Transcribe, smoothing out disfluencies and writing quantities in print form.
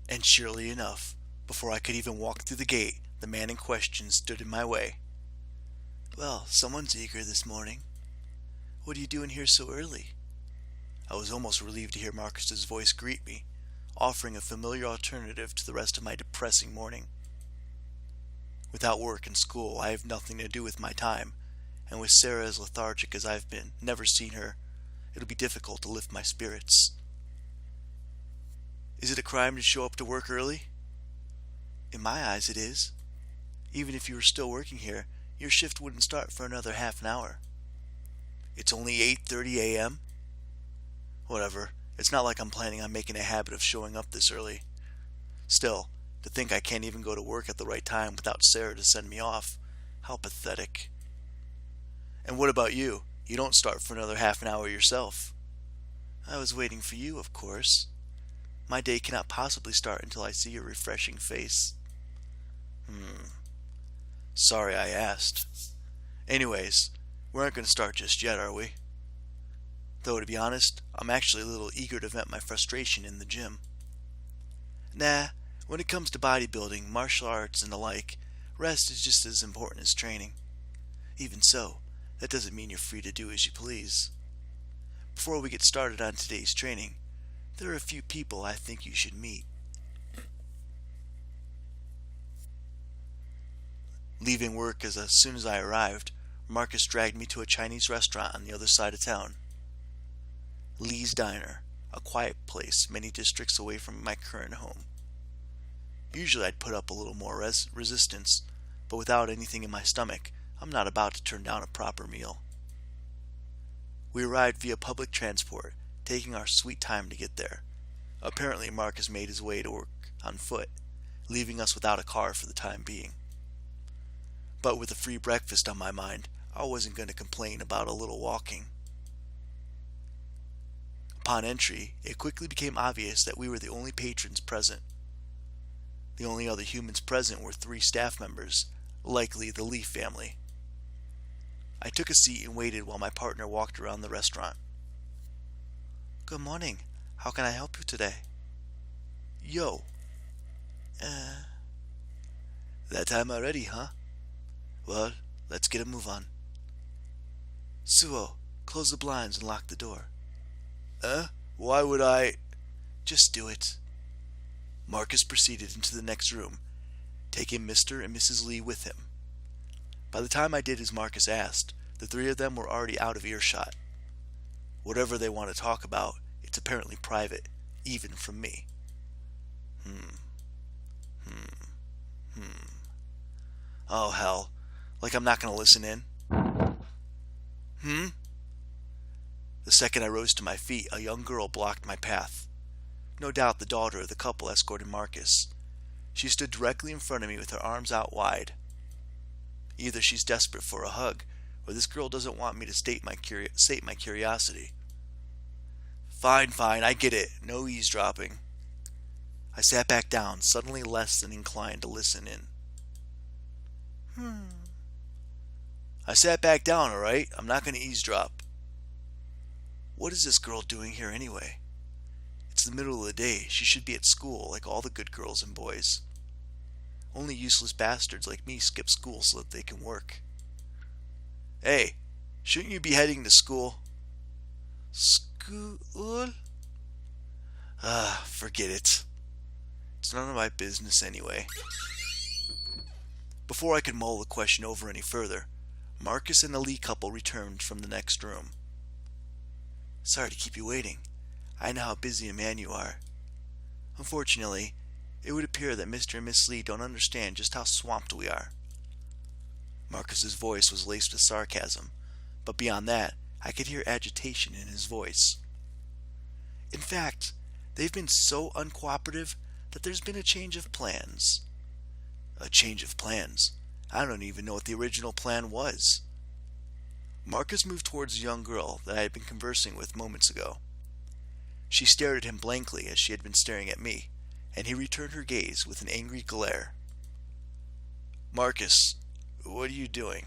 And surely enough, before I could even walk through the gate, the man in question stood in my way. "Well, someone's eager this morning. What are you doing here so early?" I was almost relieved to hear Marcus's voice greet me, offering a familiar alternative to the rest of my depressing morning. Without work and school, I have nothing to do with my time, and with Sarah as lethargic as I've been, never seen her, it'll be difficult to lift my spirits. "Is it a crime to show up to work early?" "In my eyes it is. Even if you were still working here, your shift wouldn't start for another half an hour." "It's only 8:30 a.m.? Whatever, it's not like I'm planning on making a habit of showing up this early. Still, to think I can't even go to work at the right time without Sarah to send me off. How pathetic." "And what about you? You don't start for another half an hour yourself." "I was waiting for you, of course. My day cannot possibly start until I see your refreshing face." Sorry I asked. Anyways, we aren't going to start just yet, are we? Though, to be honest, I'm actually a little eager to vent my frustration in the gym. Nah, when it comes to bodybuilding, martial arts, and the like, rest is just as important as training. Even so, that doesn't mean you're free to do as you please. Before we get started on today's training, there are a few people I think you should meet. Leaving work as soon as I arrived, Marcus dragged me to a Chinese restaurant on the other side of town. Lee's Diner, a quiet place many districts away from my current home. Usually I'd put up a little more resistance, but without anything in my stomach, I'm not about to turn down a proper meal. We arrived via public transport, taking our sweet time to get there. Apparently Marcus made his way to work on foot, leaving us without a car for the time being. But with a free breakfast on my mind, I wasn't going to complain about a little walking. Upon entry, it quickly became obvious that we were the only patrons present. The only other humans present were 3 staff members, likely the Lee family. I took a seat and waited while my partner walked around the restaurant. "Good morning. How can I help you today?" "Yo." That time already, huh? Well, let's get a move on." "Suo, close the blinds and lock the door." Why would I?" "Just do it." Marcus proceeded into the next room, taking Mr. and Mrs. Lee with him. By the time I did as Marcus asked, the 3 of them were already out of earshot. Whatever they want to talk about, it's apparently private, even from me. Oh hell, like I'm not going to listen in. The second I rose to my feet, a young girl blocked my path. No doubt the daughter of the couple escorting Marcus. She stood directly in front of me with her arms out wide. Either she's desperate for a hug, or this girl doesn't want me to sate my curiosity. Fine, I get it. No eavesdropping. I sat back down, suddenly less than inclined to listen in. I sat back down, alright? I'm not going to eavesdrop. What is this girl doing here anyway? It's the middle of the day. She should be at school like all the good girls and boys. Only useless bastards like me skip school so that they can work. Hey, shouldn't you be heading to school? School? Forget it. It's none of my business anyway. Before I could mull the question over any further, Marcus and the Lee couple returned from the next room. Sorry to keep you waiting. I know how busy a man you are. Unfortunately, it would appear that Mr. and Miss Lee don't understand just how swamped we are. Marcus's voice was laced with sarcasm, but beyond that, I could hear agitation in his voice. In fact, they've been so uncooperative that there's been a change of plans. A change of plans? I don't even know what the original plan was. Marcus moved towards a young girl that I had been conversing with moments ago. She stared at him blankly as she had been staring at me, and he returned her gaze with an angry glare. Marcus, what are you doing?